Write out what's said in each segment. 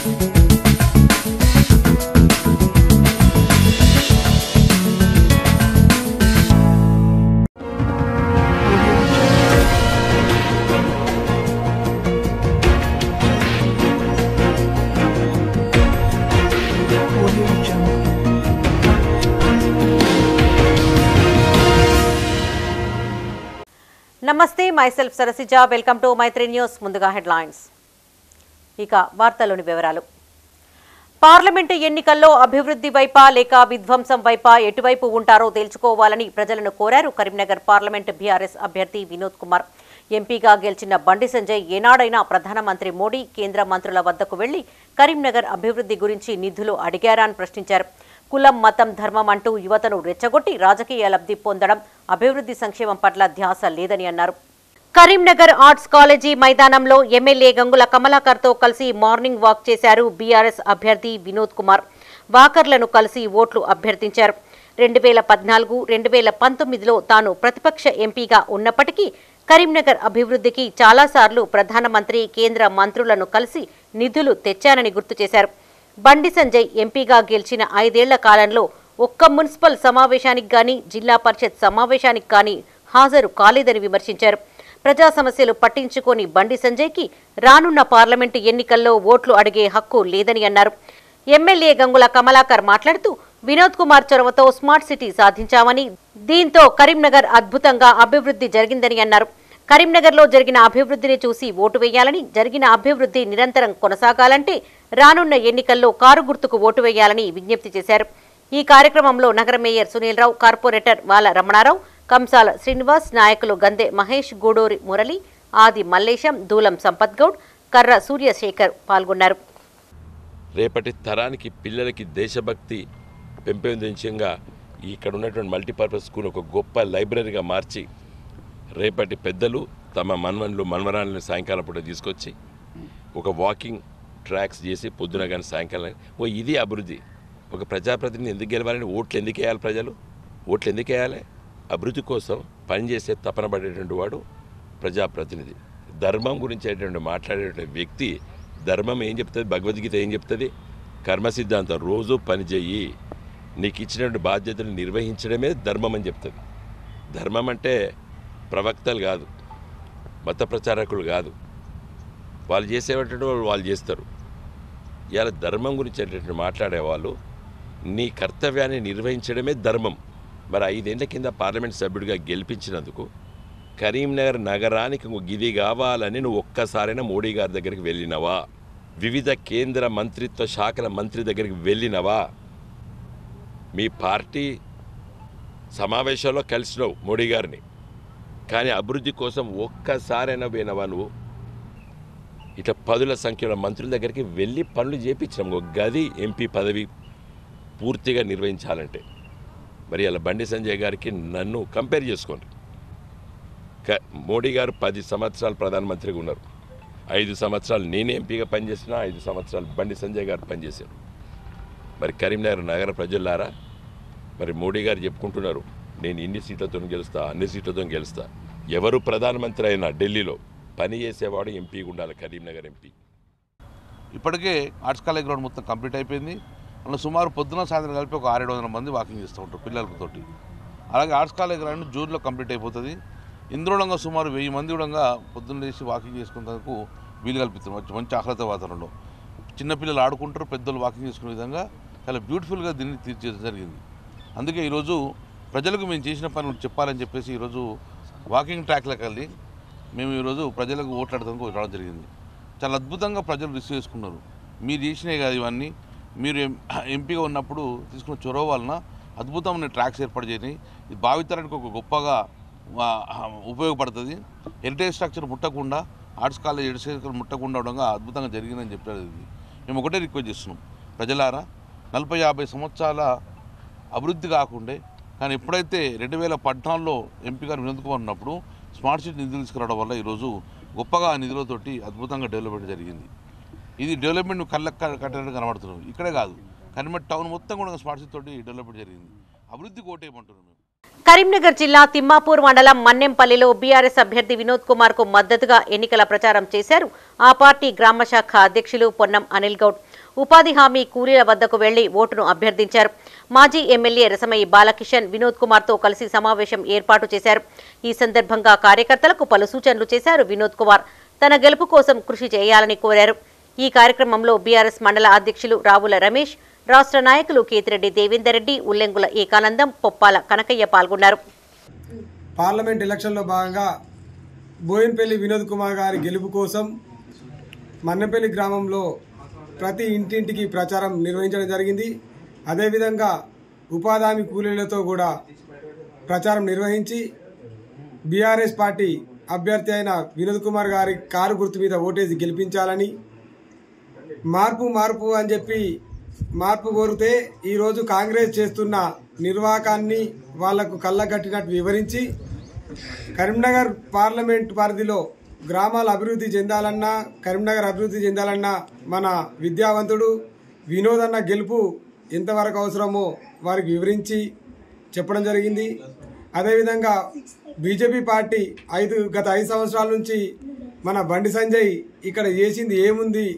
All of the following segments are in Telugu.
నమస్తే myself Sarasija welcome to Maitri news ముందుగా హెడ్లైన్స్ ఇక వార్తల్లోని వివరాలు పార్లమెంటు ఎన్నికల్లో అభివృద్ధి వైపా లేక విధ్వంసం వైపా ఎటువైపు ఉంటారో తెలుసుకోవాలని ప్రజలను కోరారు కరీంనగర్ పార్లమెంటు బీఆర్ఎస్ అభ్యర్థి వినోద్ కుమార్ ఎంపీగా గెలిచిన బండి సంజయ్ ఏనాడైనా ప్రధానమంత్రి మోడీ కేంద్ర మంత్రుల వద్దకు వెళ్లి కరీంనగర్ అభివృద్ధి గురించి నిధులు అడిగారా అని ప్రశ్నించారు కులం మతం ధర్మం అంటూ యువతను రెచ్చగొట్టి రాజకీయ లబ్ధి పొందడం అభివృద్ధి సంక్షేమం పట్ల ధ్యాస లేదని అన్నారు కరీంనగర్ ఆర్ట్స్ కాలేజీ మైదానంలో ఎమ్మెల్యే గంగుల కమలాకర్తో కలిసి మార్నింగ్ వాక్ చేశారు బీఆర్ఎస్ అభ్యర్థి వినోద్ కుమార్ వాకర్లను కలిసి ఓట్లు అభ్యర్థించారు 2014-2019లో తాను ప్రతిపక్ష ఎంపీగా ఉన్నప్పటికీ కరీంనగర్ అభివృద్ధికి చాలాసార్లు ప్రధానమంత్రి కేంద్ర మంత్రులను కలిసి నిధులు తెచ్చానని గుర్తు చేశారు బండి సంజయ్ ఎంపీగా గెలిచిన 5 ఏళ్ల కాలంలో ఒక్క మున్సిపల్ సమావేశానికి గాని జిల్లా పరిషత్ సమావేశానికి గాని హాజరు కాలేదని విమర్శించారు ప్రజా సమస్యలు పట్టించుకొని బండి సంజయ్కి రానున్న పార్లమెంటు ఎన్నికల్లో ఓట్లు అడిగే హక్కు లేదని అన్నారు ఎమ్మెల్యే గంగుల కమలాకర్ మాట్లాడుతూ వినోద్ కుమార్ చొరవతో స్మార్ట్ సిటీ సాధించామని దీంతో కరీంనగర్ అద్భుతంగా అభివృద్ధి జరిగిందని అన్నారు కరీంనగర్లో జరిగిన అభివృద్ధిని చూసి ఓటు వేయాలని జరిగిన అభివృద్ధి నిరంతరం కొనసాగాలంటే రానున్న ఎన్నికల్లో కారు గుర్తుకు ఓటు వేయాలని విజ్ఞప్తి చేశారు ఈ కార్యక్రమంలో నగర మేయర్ సునీల్ రావు కార్పొరేటర్ వాల రమణారావు కంసాల శ్రీనివాస్ నాయకులు గందె మహేష్ గూడూరి మురళి ఆది మల్లేశం దూలం సంపత్ గౌడ్ కర్ర సూర్యశేఖర్ పాల్గొన్నారు రేపటి తరానికి పిల్లలకి దేశభక్తి పెంపొందించంగా ఇక్కడ ఉన్నటువంటి మల్టీపర్పస్ స్కూల్ ఒక గొప్ప లైబ్రరీగా మార్చి రేపటి పెద్దలు తమ మన్మరాలను సాయంకాలం పూట తీసుకొచ్చి ఒక వాకింగ్ ట్రాక్స్ చేసి పొద్దున కానీ సాయంకాలం ఇది అభివృద్ధి ఒక ప్రజాప్రతినిధి ఎందుకు గెలవాలని ఓట్లు ఎందుకు వేయాలి ప్రజలు ఓట్లు ఎందుకు వేయాలి అభివృద్ధి కోసం పనిచేసే తపన పడేటువంటి వాడు ప్రజాప్రతినిధి ధర్మం గురించి మాట్లాడేటువంటి వ్యక్తి ధర్మం ఏం చెప్తుంది భగవద్గీత ఏం చెప్తుంది కర్మ సిద్ధాంతం రోజు పని చెయ్యి నీకు ఇచ్చినటువంటి బాధ్యతలు నిర్వహించడమే ధర్మం అని చెప్తుంది ధర్మం అంటే ప్రవక్తలు కాదు మత ప్రచారకులు కాదు వాళ్ళు చేసేటువంటి వాళ్ళు చేస్తారు ఇలా ధర్మం గురించి మాట్లాడేవాళ్ళు నీ కర్తవ్యాన్ని నిర్వహించడమే ధర్మం మరి 5 ఏళ్ల కింద పార్లమెంట్ సభ్యుడిగా గెలిపించినందుకు కరీంనగర్ నగరానికి గిది కావాలని నువ్వు ఒక్కసారైనా మోడీ గారి దగ్గరికి వెళ్ళినవా వివిధ కేంద్ర మంత్రిత్వ శాఖల మంత్రి దగ్గరికి వెళ్ళినవా మీ పార్టీ సమావేశంలో కలిసినావు మోడీ గారిని కానీ అభివృద్ధి కోసం ఒక్కసారైనా పోయినవా నువ్వు ఇట్లా 10ల సంఖ్యలో మంత్రుల దగ్గరికి వెళ్ళి పనులు చేయించాం ఒక గది ఎంపీ పదవి పూర్తిగా నిర్వహించాలంటే మరి అలా బండి సంజయ్ గారికి నన్ను కంపేర్ చేసుకోండి మోడీ గారు 10 సంవత్సరాలు ప్రధానమంత్రిగా ఉన్నారు 5 సంవత్సరాలు నేను ఎంపీగా పనిచేసిన 5 సంవత్సరాలు బండి సంజయ్ గారు పనిచేశారు మరి కరీంనగర్ నగర ప్రజలారా మరి మోడీ గారు చెప్పుకుంటున్నారు నేను ఇన్ని సీట్లతో గెలుస్తా అన్ని సీట్లతో గెలుస్తా ఎవరు ప్రధానమంత్రి అయినా ఢిల్లీలో పని చేసేవాడు ఎంపీగా ఉండాలి కరీంనగర్ ఎంపీ ఇప్పటికే ఆర్ట్స్ కాలేజ్ గ్రౌండ్ మొత్తం కంప్లీట్ అయిపోయింది అందులో సుమారు పొద్దున సాయంత్రం కలిపి ఒక 600-700 మంది వాకింగ్ చేస్తూ ఉంటారు పిల్లలతోటి అలాగే ఆర్ట్స్ కాలేజ్ గ్రౌండ్ జూన్లో కంప్లీట్ అయిపోతుంది ఇందులో సుమారు 1000 మంది కూడా పొద్దున్న లేచి వాకింగ్ చేసుకునేందుకు వీలు కల్పిస్తారు మంచి ఆహ్లాద వాతావరణంలో చిన్నపిల్లలు ఆడుకుంటారు పెద్దలు వాకింగ్ చేసుకునే విధంగా చాలా బ్యూటిఫుల్గా దీన్ని తీర్చేయడం జరిగింది అందుకే ఈరోజు ప్రజలకు మేము చేసిన పనులు చెప్పాలని చెప్పేసి ఈరోజు వాకింగ్ ట్రాక్లకు వెళ్ళి మేము ఈరోజు ప్రజలకు ఓట్లాడడానికి రావడం జరిగింది చాలా అద్భుతంగా ప్రజలు రిసీవ్ చేసుకున్నారు మీరు చేసినాయి కాదు ఇవన్నీ మీరు ఎంపీగా ఉన్నప్పుడు తీసుకున్న చొరవ వలన అద్భుతమైన ట్రాక్స్ ఏర్పాటు చేసినాయి ఇది భావితరానికి ఒక గొప్పగా ఉపయోగపడుతుంది హెరిటేజ్ స్ట్రక్చర్ ముట్టకుండా ఆర్ట్స్ కాలేజ్ హెరిటేజ్ ముట్టకుండా ఉండగా అద్భుతంగా జరిగిందని చెప్పారు ఇది మేము ఒకటే రిక్వెస్ట్ చేస్తున్నాం ప్రజలారా 40-50 సంవత్సరాల అభివృద్ధి కాకుండా కానీ ఎప్పుడైతే 2014లో ఎంపీ గారు వినోద్ కుమార్ ఉన్నప్పుడు స్మార్ట్ సిటీ నిధులు తీసుకురావడం వల్ల ఈరోజు గొప్పగా ఆ నిధులతోటి అద్భుతంగా డెవలప్మెంట్ జరిగింది ఇది డెవలప్మెంట్ కళ్ళకు కట్టడానికి కనబడుతున్నాం ఇక్కడే కాదు కరీంనగర్ టౌన్ మొత్తం కూడా స్మార్ట్ సిటీ తోటి డెవలప్మెంట్ జరిగింది అభివృద్ధి కోటేయమంటున్నాం మేము కరీంనగర్ జిల్లా తిమ్మాపూర్ మండలం మన్నెంపల్లిలో బీఆర్ఎస్ అభ్యర్థి వినోద్ కుమార్ కు మద్దతుగా ఎన్నికల ప్రచారం చేశారు ఆ పార్టీ గ్రామ శాఖ అధ్యక్షులు పొన్నం అనిల్ గౌడ్. ఉపాధి హామీ కూలీల వద్దకు వెళ్లి ఓటును అభ్యర్థించారు. మాజీ ఎమ్మెల్యే రసమయి బాలకిషన్ వినోద్ కుమార్ తో కలిసి సమావేశం ఏర్పాటు చేశారు. ఈ సందర్భంగా కార్యకర్తలకు పలు సూచనలు చేశారు వినోద్ కుమార్. తన గెలుపు కోసం కృషి చేయాలని కోరారు. ఈ కార్యక్రమంలో బీఆర్ఎస్ మండల అధ్యక్షులు రావుల రమేష్, రాష్ట్ర నాయకులు కేతిరెడ్డి దేవేందర్ రెడ్డి, ఉల్లెంగుల ఏకానందం, పొప్పాల కనకయ్య పాల్గొన్నారు. పార్లమెంట్ ఎలక్షన్లో భాగంగా బోయిన్పల్లి వినోద్ కుమార్ గారి గెలుపు కోసం మన్నెపల్లి గ్రామంలో ప్రతి ఇంటింటికి ప్రచారం నిర్వహించడం జరిగింది. అదేవిధంగా ఉపాధి హామీ కూలీలతో కూడా ప్రచారం నిర్వహించి బీఆర్ఎస్ పార్టీ అభ్యర్థి అయిన వినోద్ కుమార్ గారి కారు గుర్తు మీద ఓటేసి గెలిపించాలని, మార్పు అని చెప్పి మార్పు కోరితే ఈరోజు కాంగ్రెస్ చేస్తున్న నిర్వాకాన్ని వాళ్లకు కళ్ళగట్టినట్టు వివరించి కరీంనగర్ పార్లమెంట్ పరిధిలో గ్రామాల అభివృద్ధి చెందాలన్నా, కరీంనగర్ అభివృద్ధి చెందాలన్నా మన విద్యావంతుడు వినోద్ అన్న గెలుపు ఎంతవరకు అవసరమో వారికి వివరించి చెప్పడం జరిగింది. అదేవిధంగా బీజేపీ పార్టీ గత 5 సంవత్సరాల నుంచి మన బండి సంజయ్ ఇక్కడ చేసింది ఏముంది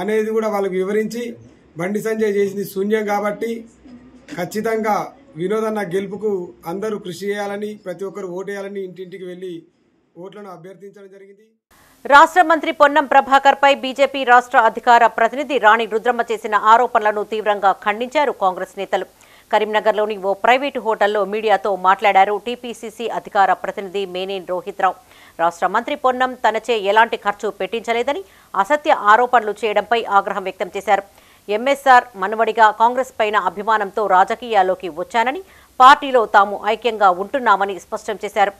అనేది కూడా వాళ్ళకు వివరించి, బండి సంజయ్ చేసింది శూన్యం కాబట్టి ఖచ్చితంగా వినోద్ అన్న గెలుపుకు అందరూ కృషి చేయాలని, ప్రతి ఒక్కరు ఓటేయాలని ఇంటింటికి వెళ్లి ఓట్లను అభ్యర్థించడం జరిగింది. రాష్ట్ర మంత్రి పొన్నం ప్రభాకర్ పై బీజేపీ రాష్ట్ర అధికార ప్రతినిధి రాణి రుద్రమ్మ చేసిన ఆరోపణలను తీవ్రంగా ఖండించారు కాంగ్రెస్ నేతలు. కరీంనగర్లోని ఓ ప్రైవేటు హోటల్లో మీడియాతో మాట్లాడారు టీపీసీసీ అధికార ప్రతినిధి మేనేన్ రోహిత్ రావు. రాష్ట్ర మంత్రి పొన్నం తనచే ఎలాంటి ఖర్చు పెట్టించలేదని అసత్య ఆరోపణలు చేయడంపై ఆగ్రహం వ్యక్తం చేశారు. ఎంఎస్ఆర్ మనవడిగా కాంగ్రెస్ పైన అభిమానంతో రాజకీయాల్లోకి వచ్చానని, పార్టీలో తాము ఐక్యంగా ఉంటున్నామని స్పష్టం చేశారు.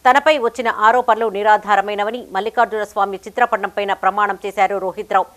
తనపై వచ్చిన ఆరోపణలు నిరాధారమైనవని మల్లికార్జున స్వామి చిత్రపటంపైన ప్రమాణం చేశారు రోహిత్ రావు.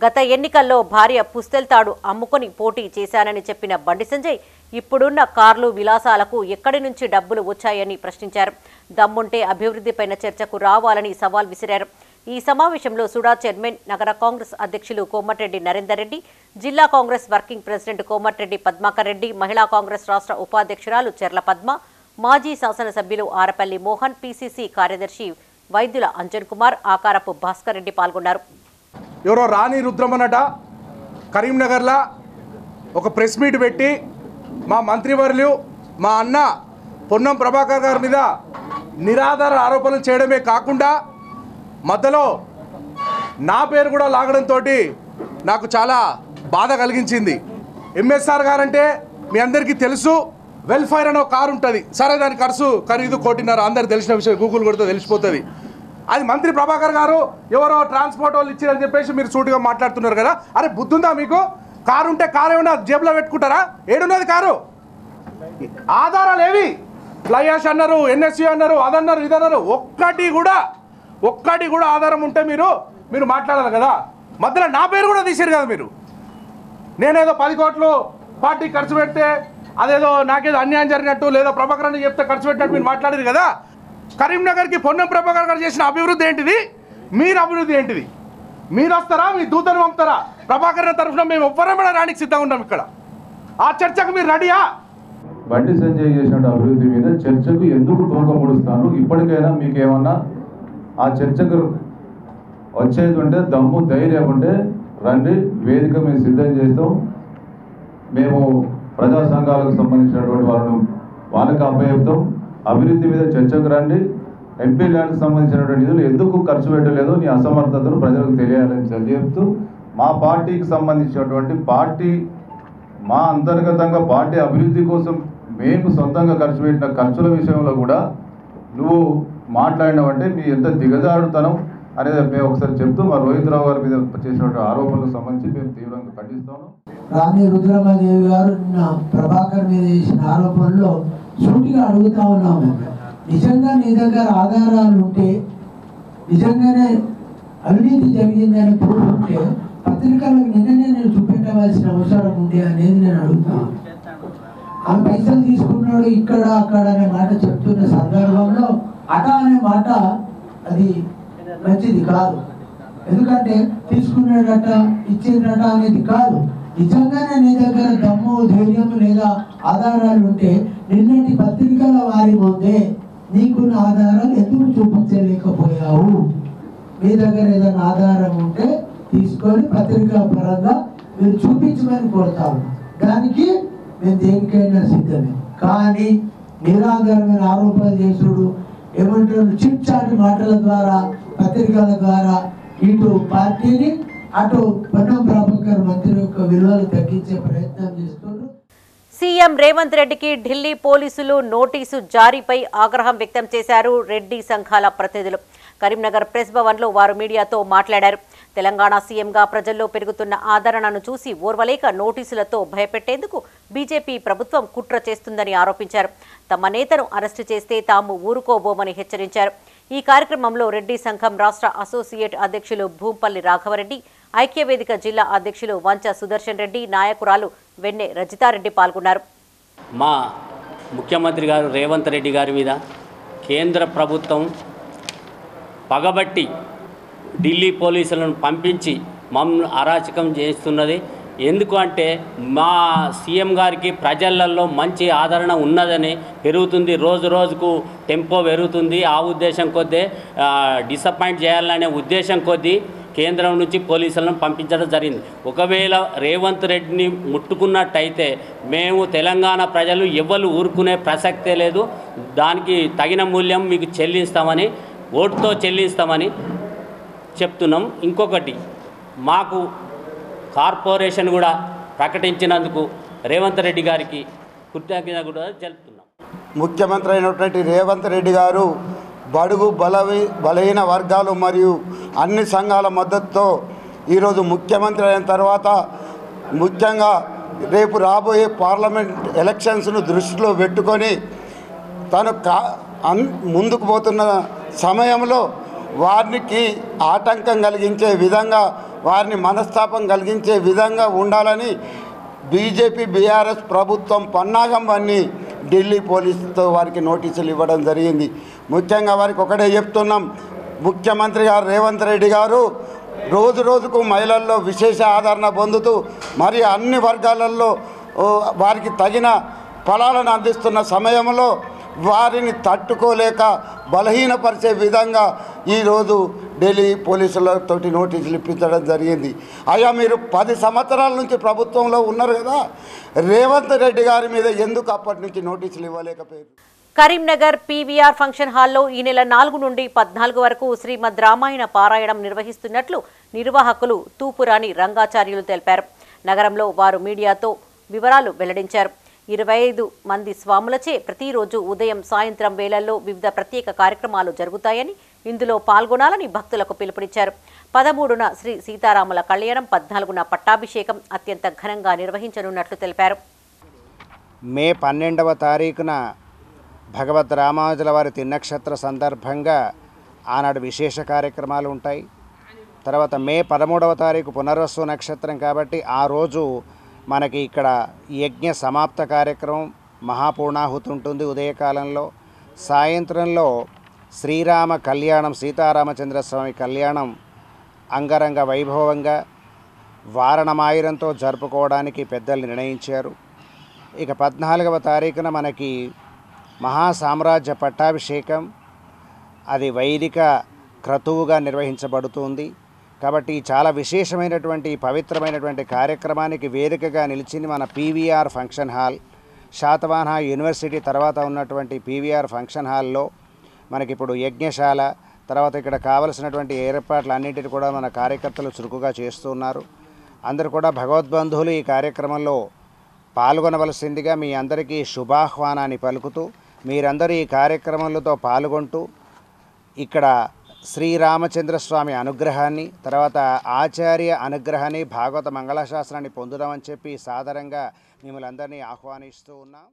గత ఎన్నికల్లో భార్య పుస్తెల్తాడు అమ్ముకొని పోటీ చేశానని చెప్పిన బండి సంజయ్ ఇప్పుడున్న కార్లు విలాసాలకు ఎక్కడి నుంచి డబ్బులు వచ్చాయని ప్రశ్నించారు. దమ్ముంటే అభివృద్ధిపైన చర్చకు రావాలని సవాల్ విసిరారు. ఈ సమావేశంలో సుడా చైర్మన్, నగర కాంగ్రెస్ అధ్యక్షులు కోమటిరెడ్డి నరేందర్ రెడ్డి, జిల్లా కాంగ్రెస్ వర్కింగ్ ప్రెసిడెంట్ కోమటిరెడ్డి పద్మాకర్ రెడ్డి, మహిళా కాంగ్రెస్ రాష్ట్ర ఉపాధ్యక్షురాలు చెర్ల పద్మ, మాజీ శాసనసభ్యులు ఆరపల్లి మోహన్, పీసీసీ కార్యదర్శి వైద్యుల అంజన్ కుమార్, ఆకారపు భాస్కర్ రెడ్డి పాల్గొన్నారు. ఎవరో రాణి రుద్రమనట కరీంనగర్లో ఒక ప్రెస్ మీట్ పెట్టి మా మంత్రివర్యులు మా అన్న పొన్నం ప్రభాకర్ గారి మీద నిరాధార ఆరోపణలు చేయడమే కాకుండా మధ్యలో నా పేరు కూడా లాగడంతో నాకు చాలా బాధ కలిగించింది. ఎంఎస్ఆర్ గారంటే మీ అందరికీ తెలుసు, వెల్ఫైర్ అనే కారు ఉంటుంది, సరే దాని ఖరీదు 1.5 కోటి, అందరికి తెలిసిన విషయం, గూగుల్ కొడితే తెలిసిపోతుంది. అది మంత్రి ప్రభాకర్ గారు ఎవరో ట్రాన్స్పోర్ట్ వాళ్ళు ఇచ్చారని చెప్పేసి మీరు సూటిగా మాట్లాడుతున్నారు కదా. అరే బుద్ధుందా మీకు? కారు ఉంటే కారు ఏమన్నా జేబులో పెట్టుకుంటారా? ఏడున్నది కారు? ఆధారాలు ఏవి? ఫ్లై యాష్ అన్నారు, ఎన్ఎస్యూ అన్నారు, అదన్నారు, ఇదన్నారు. ఒక్కటి కూడా ఆధారం ఉంటే మీరు మాట్లాడాలి కదా. మధ్యలో నా పేరు కూడా తీసారు కదా మీరు. నేనేదో 10 కోట్లు పార్టీ ఖర్చు పెడితే అదేదో నాకేదో అన్యాయం జరిగినట్టు, లేదా ప్రభాకర్ అని చెప్తే ఖర్చు పెట్టినట్టు మీరు మాట్లాడారు కదా. కరీంనగర్కి పొన్నం ప్రభాకర్ గారు చేసిన అభివృద్ధి ఏంటిది? మీరు అభివృద్ధి ఏంటిది? మీరు వస్తారా? మీ దూతను పంపుతారా? ప్రభాకర్ తరఫున మేము ఎవ్వరమైనా రానికి సిద్ధంగా ఉన్నాం. ఇక్కడ ఆ చర్చకు మీరు రెడీయా? బండి సంజయ్ చేసిన అభివృద్ధి మీద చర్చకు ఎందుకు తోక ముడుస్తాను? ఇప్పటికైనా మీకు ఏమన్నా ఆ చర్చకు వచ్చేది ఉంటే, దమ్ము ధైర్యం ఉంటే రండి, వేదిక మేము సిద్ధం చేస్తాం. మేము ప్రజా సంఘాలకు సంబంధించినటువంటి వాళ్ళకి అప్పచెప్తాం. అభివృద్ధి మీద చర్చకు రండి. ఎంపీ ల్యాండ్కి సంబంధించినటువంటి నిధులు ఎందుకు ఖర్చు పెట్టలేదో నీ అసమర్థతను ప్రజలకు తెలియాలని చెప్తూ, మా పార్టీకి సంబంధించినటువంటి మా అంతర్గతంగా పార్టీ అభివృద్ధి కోసం మేము సొంతంగా ఖర్చు పెట్టిన ఖర్చుల విషయంలో కూడా నువ్వు మాట్లాడినావంటే మీ ఎంత దిగజారుతనం అనేది మేము ఒకసారి చెప్తూ, మా రోహిత్ రావు గారి మీద చేసినటువంటి ఆరోపణలకు సంబంధించి మేము తీవ్రంగా ఖండిస్తాము. రాణి రుద్రమదేవి గారు నిన్న ప్రభాకర్ మీద చేసిన ఆరోపణలో సూటిగా అడుగుతా ఉన్నాము. నిజంగా నీ దగ్గర ఆధారాలు ఉంటే, నిజంగానే అవినీతి జరిగిందని ప్రూఫ్ ఉంటే పత్రికలకు నిన్ననే నేను చూపెట్టవలసిన అవసరం ఉంది అనేది నేను అడుగుతాను. ఆమె పైసలు తీసుకున్నాడు ఇక్కడ అక్కడ అనే మాట చెప్తున్న సందర్భంలో అట అనే మాట అది మంచిది కాదు. ఎందుకంటే తీసుకున్నాడట, ఇచ్చిందట అనేది కాదు. నిజంగానే నీ దగ్గర దమ్ము ధైర్యం లేదా ఆధారాలు ఉంటే నిన్నటి పత్రికల వారి ముందే నీకున్న ఆధారాలు ఎందుకు చూపించలేకపోయావు? మీ దగ్గర ఏదైనా ఆధారం ఉంటే తీసుకొని పత్రికా పరంగా మీరు చూపించమని కోరుతాము. దానికి మేము దేనికైనా సిద్ధమే. కానీ నిరాధారమైన ఆరోపణలు చేసుడు, ఏమంటారు, చిట్ చాట్ మాటల ద్వారా పత్రికల ద్వారా ఇటు పార్టీని అటు పొన్నం ప్రభాకర్ మంత్రి యొక్క విలువలు తగ్గించే ప్రయత్నం చేస్తున్నారు. సీఎం రేవంత్ రెడ్డికి ఢిల్లీ పోలీసులు నోటీసు జారీపై ఆగ్రహం వ్యక్తం చేశారు రెడ్డి సంఘాల ప్రతినిధులు. కరీంనగర్ ప్రెస్ భవన్లో వారు మీడియాతో మాట్లాడారు. తెలంగాణ సీఎంగా ప్రజల్లో పెరుగుతున్న ఆదరణను చూసి ఓర్వలేక నోటీసులతో భయపెట్టేందుకు బీజేపీ ప్రభుత్వం కుట్ర చేస్తుందని ఆరోపించారు. తమ నేతను అరెస్టు చేస్తే తాము ఊరుకోబోమని హెచ్చరించారు. ఈ కార్యక్రమంలో రెడ్డి సంఘం రాష్ట్ర అసోసియేట్ అధ్యక్షులు భూంపల్లి రాఘవరెడ్డి, ఐక్యవేదిక జిల్లా అధ్యక్షులు వంచ సుదర్శన్ రెడ్డి, నాయకురాలు వెన్నె రజితారెడ్డి పాల్గొన్నారు. మా ముఖ్యమంత్రి గారు రేవంత్ రెడ్డి గారి మీద కేంద్ర ప్రభుత్వం పగబట్టి ఢిల్లీ పోలీసులను పంపించి మమ్మల్ని అరాచకం చేస్తున్నది. ఎందుకు అంటే మా సీఎం గారికి ప్రజలలో మంచి ఆదరణ ఉన్నదని పెరుగుతుంది, రోజు రోజుకు టెంపో పెరుగుతుంది. ఆ ఉద్దేశం కొద్దీ డిసప్పాయింట్ చేయాలనే ఉద్దేశం కొద్దీ కేంద్రం నుంచి పోలీసులను పంపించడం జరిగింది. ఒకవేళ రేవంత్ రెడ్డిని ముట్టుకున్నట్టయితే మేము తెలంగాణ ప్రజలు ఎవ్వరు ఊరుకునే ప్రసక్తే లేదు. దానికి తగిన మూల్యం మీకు చెల్లిస్తామని, ఓటుతో చెల్లిస్తామని చెప్తున్నాం. ఇంకొకటి, మాకు కార్పొరేషన్ కూడా ప్రకటించినందుకు రేవంత్ రెడ్డి గారికి కృతజ్ఞత కూడా తెలుపుతున్నాం. ముఖ్యమంత్రి అయినటువంటి రేవంత్ రెడ్డి గారు బడుగు బలహీన వర్గాలు మరియు అన్ని సంఘాల మద్దతుతో ఈరోజు ముఖ్యమంత్రి అయిన తర్వాత ముఖ్యంగా రేపు రాబోయే పార్లమెంట్ ఎలక్షన్స్ను దృష్టిలో పెట్టుకొని తను ముందుకు పోతున్న సమయంలో వారికి ఆటంకం కలిగించే విధంగా, వారిని మనస్తాపం కలిగించే విధంగా ఉండాలని బీజేపీ బీఆర్ఎస్ ప్రభుత్వం పన్నాగం అన్ని ఢిల్లీ పోలీసుతో వారికి నోటీసులు ఇవ్వడం జరిగింది. ముఖ్యంగా వారికి ఒకటే చెప్తున్నాం, ముఖ్యమంత్రి గారు రేవంత్ రెడ్డి గారు రోజు రోజుకు మహిళల్లో విశేష ఆదరణ పొందుతూ మరి అన్ని వర్గాలలో వారికి తగిన ఫలాలను అందిస్తున్న సమయంలో వారిని తట్టుకోలేక బలహీనపరిచే విధంగా ఈరోజు ఢిల్లీ పోలీసులతోటి నోటీసులు ఇప్పించడం జరిగింది. అయ్యా, మీరు 10 సంవత్సరాల నుంచి ప్రభుత్వంలో ఉన్నారు కదా, రేవంత్ రెడ్డి గారి మీద ఎందుకు అప్పటి నుంచి నోటీసులు ఇవ్వలేకపోయారు? కరీంనగర్ పీవీఆర్ ఫంక్షన్ హాల్లో ఈ నెల 4 నుండి 14 వరకు శ్రీమద్ రామాయణ పారాయణం నిర్వహిస్తున్నట్లు నిర్వాహకులు తూపురాణి రంగాచార్యులు తెలిపారు. నగరంలో వారు మీడియాతో వివరాలు వెల్లడించారు. 25 మంది స్వాములచే ప్రతిరోజు ఉదయం సాయంత్రం వేళల్లో వివిధ ప్రత్యేక కార్యక్రమాలు జరుగుతాయని, ఇందులో పాల్గొనాలని భక్తులకు పిలుపునిచ్చారు. 13న శ్రీ సీతారాముల కళ్యాణం, 14న పట్టాభిషేకం అత్యంత ఘనంగా నిర్వహించనున్నట్లు తెలిపారు. మే 12వ తారీఖున భగవద్ రామానుజుల వారి తిన్నక్షత్ర సందర్భంగా ఆనాడు విశేష కార్యక్రమాలు ఉంటాయి. తర్వాత మే 13వ తారీఖు పునర్వసు నక్షత్రం కాబట్టి ఆ రోజు మనకి ఇక్కడ యజ్ఞ సమాప్త కార్యక్రమం, మహాపూర్ణాహుతి ఉంటుంది ఉదయకాలంలో. సాయంత్రంలో శ్రీరామ కళ్యాణం, సీతారామచంద్రస్వామి కళ్యాణం అంగరంగ వైభవంగా వారణమాయిరంతో జరుపుకోవడానికి పెద్దలు నిర్ణయించారు. ఇక 14వ తారీఖున మనకి మహాసామ్రాజ్య పట్టాభిషేకం, అది వైదిక క్రతువుగా నిర్వహించబడుతుంది. కాబట్టి చాలా విశేషమైనటువంటి పవిత్రమైనటువంటి కార్యక్రమానికి వేదికగా నిలిచింది మన PVR function hall. Satavahana university తర్వాత ఉన్నటువంటి పీవీఆర్ ఫంక్షన్ హాల్లో మనకిప్పుడు యజ్ఞశాల, తర్వాత ఇక్కడ కావలసినటువంటి ఏర్పాట్లు అన్నింటినీ కూడా మన కార్యకర్తలు చురుకుగా చేస్తున్నారు. అందరూ కూడా భగవద్బంధువులు ఈ కార్యక్రమంలో పాల్గొనవలసిందిగా మీ అందరికీ శుభాహ్వానాన్ని పలుకుతూ, మీరందరూ ఈ కార్యక్రమంలో పాల్గొంటూ ఇక్కడ శ్రీరామచంద్రస్వామి అనుగ్రహాన్ని, తర్వాత ఆచార్య అనుగ్రహాన్ని, భాగవత మంగళశాస్త్రాన్ని పొందుదామని చెప్పి సాదరంగా మిమ్మల్ని అందరినీ ఆహ్వానిస్తూ ఉన్నాం.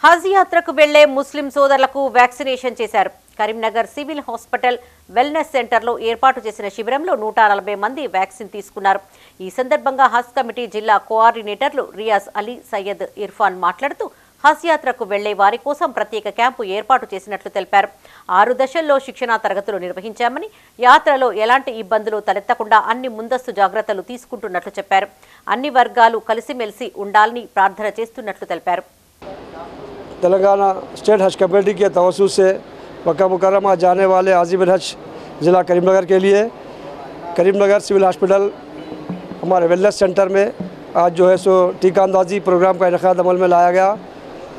హజ్ యాత్రకు వెళ్లే ముస్లిం సోదరులకు వ్యాక్సినేషన్ చేశారు. కరీంనగర్ సివిల్ హాస్పిటల్ వెల్నెస్ సెంటర్లో ఏర్పాటు చేసిన శిబిరంలో 140 మంది వ్యాక్సిన్ తీసుకున్నారు. ఈ సందర్భంగా హజ్ కమిటీ జిల్లా కోఆర్డినేటర్లు రియాజ్ అలీ, సయ్యద్ ఇర్ఫాన్ మాట్లాడుతూ హజ్ యాత్రకు వెళ్లే వారి కోసం ప్రత్యేక క్యాంపు ఏర్పాటు చేసినట్లు తెలిపారు. 6 దశల్లో శిక్షణా తరగతులు నిర్వహించామని, యాత్రలో ఎలాంటి ఇబ్బందులు తలెత్తకుండా అన్ని ముందస్తు జాగ్రత్తలు తీసుకుంటున్నట్లు చెప్పారు. అన్ని వర్గాలు కలిసిమెలిసి ఉండాలని ప్రార్థన చేస్తున్నట్లు తెలిపారు. तेलंगाना स्टेट हज कमेटी के तवज्जुह से मक्का मुकर्रमा जाने वाले हाजी बिन हज ज़िला करीमनगर के लिए करीमनगर सिविल हॉस्पिटल हमारे वेलनेस सेंटर में आज जो है सो टीका अंदाजी प्रोग्राम का इनेकाद अमल में लाया गया,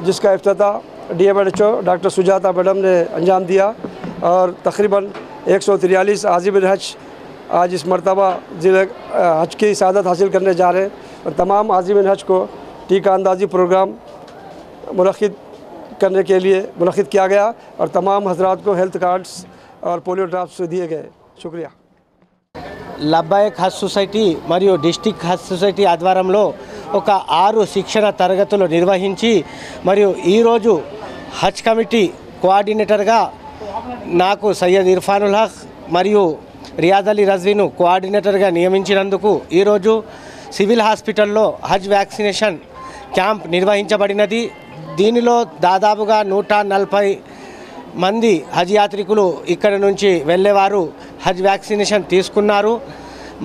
जिसका इफ्तिताह DMHO डॉक्टर सुजाता मैडम ने अंजाम दिया और तकरीबन 143 हाजी बिन हज आज इस मरतबा ज़िले हज की सआदत हासिल करने जा रहे हैं। तमाम हाजी बिन हज को टीका अंदाजी प्रोग्राम मुनक़िद करने के लिए मुनक़िद किया गया और तमाम हजरात को हेल्थ कार्ड्स और पोलियो ड्रॉप्स दिए गए। शुक्रिया। లబ్బాయక్ హజ్ సొసైటీ మరియు డిస్టిక్ హజ్ సొసైటీ ఆధ్వర్యంలో ఒక 6 శిక్షణ తరగతులు నిర్వహించి మరియు ఈరోజు హజ్ కమిటీ కోఆర్డినేటర్గా నాకు సయ్యద్ ఇర్ఫానుల్ హక్ మరియు రియాజ్ అలీ రజ్వీను కోఆర్డినేటర్గా నియమించినందుకు ఈరోజు సివిల్ హాస్పిటల్లో హజ్ వ్యాక్సినేషన్ క్యాంప్ నిర్వహించబడినది. దీనిలో దాదాపుగా 140 మంది హజ్ యాత్రికులు ఇక్కడ నుంచి వెళ్ళేవారు హజ్ వ్యాక్సినేషన్ తీసుకున్నారు.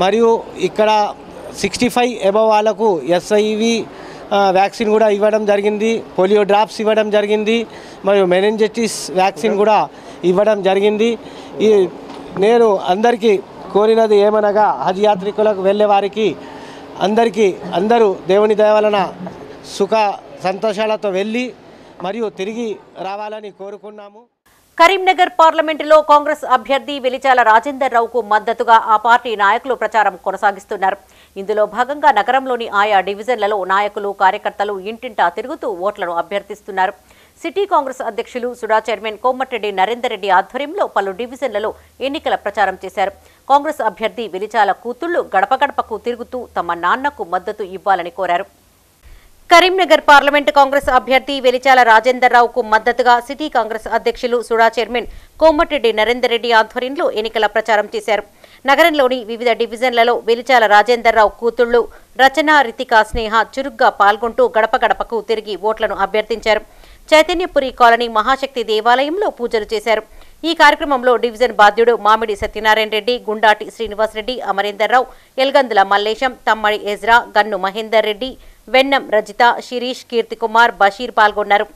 మరియు ఇక్కడ 65 అబవ్ వాళ్ళకు SIV వ్యాక్సిన్ కూడా ఇవ్వడం జరిగింది, పోలియో డ్రాప్స్ ఇవ్వడం జరిగింది, మరియు మెనింజైటిస్ వ్యాక్సిన్ కూడా ఇవ్వడం జరిగింది. నేను అందరికీ కోరినది ఏమనగా హజ్ యాత్రికులకు వెళ్ళే వారికి అందరూ దేవుని దయ వలన సుఖ సంతోషాలతో వెళ్ళి మరియు తిరిగి రావాలని కోరుకున్నాము. కరీంనగర్ పార్లమెంటులో కాంగ్రెస్ అభ్యర్థి వెలిచాల రాజేందర్ రావుకు మద్దతుగా ఆ పార్టీ నాయకులు ప్రచారం కొనసాగిస్తున్నారు. ఇందులో భాగంగా నగరంలోని ఆయా డివిజన్లలో నాయకులు, కార్యకర్తలు ఇంటింటా తిరుగుతూ ఓట్లను అభ్యర్థిస్తున్నారు. సిటీ కాంగ్రెస్ అధ్యక్షులు సుడా చైర్మన్ కోమటిరెడ్డి నరేందర్ రెడ్డి ఆధ్వర్యంలో పలు డివిజన్లలో ఎన్నికల ప్రచారం చేశారు. కాంగ్రెస్ అభ్యర్థి వెలిచాల కూతుళ్లు గడప గడపకు తిరుగుతూ తమ నాన్నకు మద్దతు ఇవ్వాలని కోరారు. కరీంనగర్ పార్లమెంటు కాంగ్రెస్ అభ్యర్థి వెలిచాల రాజేందర్ రావుకు మద్దతుగా సిటీ కాంగ్రెస్ అధ్యక్షులు సుడా చైర్మన్ కోమటిరెడ్డి నరేందర్ రెడ్డి ఆధ్వర్యంలో ఎన్నికల ప్రచారం చేశారు. నగరంలోని వివిధ డివిజన్లలో వెలిచాల రాజేందర్ రావు కూతుళ్లు రచన, రితికా, స్నేహ చురుగ్గా పాల్గొంటూ గడప గడపకు తిరిగి ఓట్లను అభ్యర్థించారు. చైతన్యపురి కాలనీ మహాశక్తి దేవాలయంలో పూజలు చేశారు. ఈ కార్యక్రమంలో డివిజన్ బాధ్యుడు మామిడి సత్యనారాయణ రెడ్డి, గుండాటి శ్రీనివాసరెడ్డి, అమరేందర్ రావు, ఎల్గందుల మల్లేశం, తమ్మడి ఎజ్రా, గన్ను మహేందర్ రెడ్డి, వెన్నం రజిత, శిరీష్, కీర్తికుమార్, బషీర్ పాల్గొన్నారు.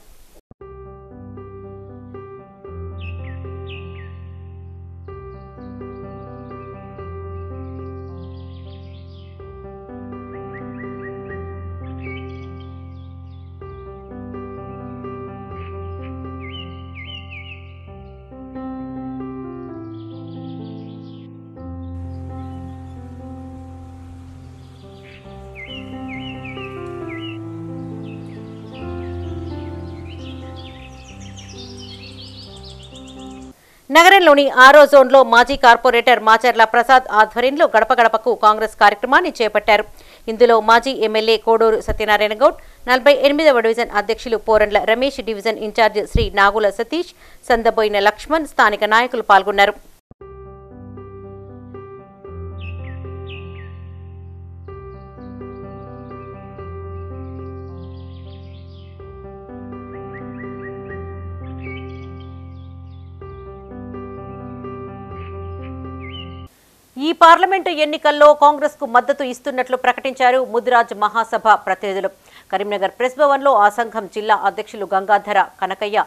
నగరంలోని 6వ జోన్లో మాజీ కార్పొరేటర్ మాచర్ల ప్రసాద్ ఆధ్వర్యంలో గడప గడపకు కాంగ్రెస్ కార్యక్రమాన్ని చేపట్టారు. ఇందులో మాజీ ఎమ్మెల్యే కోడూరు సత్యనారాయణ గౌడ్, 48వ డివిజన్ అధ్యక్షులు పోరండ్ల రమేష్, డివిజన్ ఇన్ఛార్జ్ శ్రీ నాగుల సతీష్, సందబోయిన లక్ష్మణ్, స్థానిక నాయకులు పాల్గొన్నారు. ఈ పార్లమెంటు ఎన్నికల్లో కాంగ్రెస్ కు మద్దతు ఇస్తున్నట్లు ప్రకటించారు ముదిరాజ్ మహాసభ ప్రతినిధులు. కరీంనగర్ ప్రెస్ భవన్లో ఆ సంఘం జిల్లా అధ్యక్షులు గంగాధర కనకయ్య,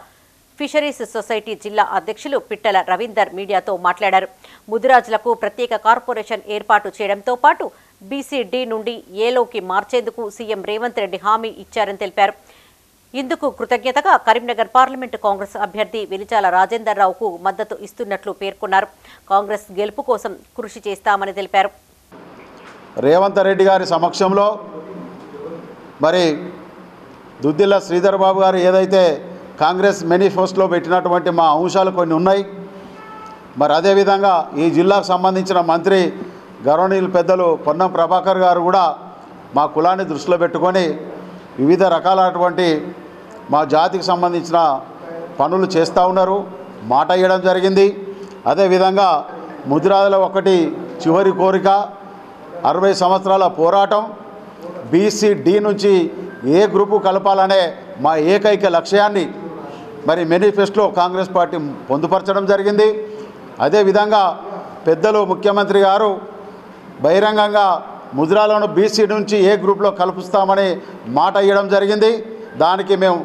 ఫిషరీస్ సొసైటీ జిల్లా అధ్యక్షులు పిట్టల రవీందర్ మీడియాతో మాట్లాడారు. ముదిరాజులకు ప్రత్యేక కార్పొరేషన్ ఏర్పాటు చేయడంతో పాటు BCD నుండి ఏలోకి మార్చేందుకు సీఎం రేవంత్ రెడ్డి హామీ ఇచ్చారని తెలిపారు. ఇందుకు కృతజ్ఞతగా కరీంనగర్ పార్లమెంటు కాంగ్రెస్ అభ్యర్థి వెలిచాల రాజేందర్ రావుకు మద్దతు ఇస్తున్నట్లు పేర్కొన్నారు. కాంగ్రెస్ గెలుపు కోసం కృషి చేస్తామని తెలిపారు. రేవంత్ రెడ్డి గారి సమక్షంలో మరి దుద్దిల్ల శ్రీధర్ బాబు గారు ఏదైతే కాంగ్రెస్ మేనిఫెస్టోలో పెట్టినటువంటి మా అంశాలు కొన్ని ఉన్నాయి. మరి అదేవిధంగా ఈ జిల్లాకు సంబంధించిన మంత్రి గౌరవనీయులు పెద్దలు పొన్నం ప్రభాకర్ గారు కూడా మా కులాన్ని దృష్టిలో పెట్టుకొని వివిధ రకాలైనటువంటి మా జాతికి సంబంధించిన పనులు చేస్తూ ఉన్నారు, మాట ఇవ్వడం జరిగింది. అదేవిధంగా ముదిరాజుల ఒకటి చివరి కోరిక 60 సంవత్సరాల పోరాటం, BCD నుంచి ఏ గ్రూపు కలపాలనే మా ఏకైక లక్ష్యాన్ని మరి మేనిఫెస్టోలో కాంగ్రెస్ పార్టీ పొందుపరచడం జరిగింది. అదేవిధంగా పెద్దలు ముఖ్యమంత్రి గారు బహిరంగంగా ముద్రాలను బీసీ నుంచి ఏ గ్రూప్లో కలుపుస్తామని మాట ఇవ్వడం జరిగింది. దానికి మేము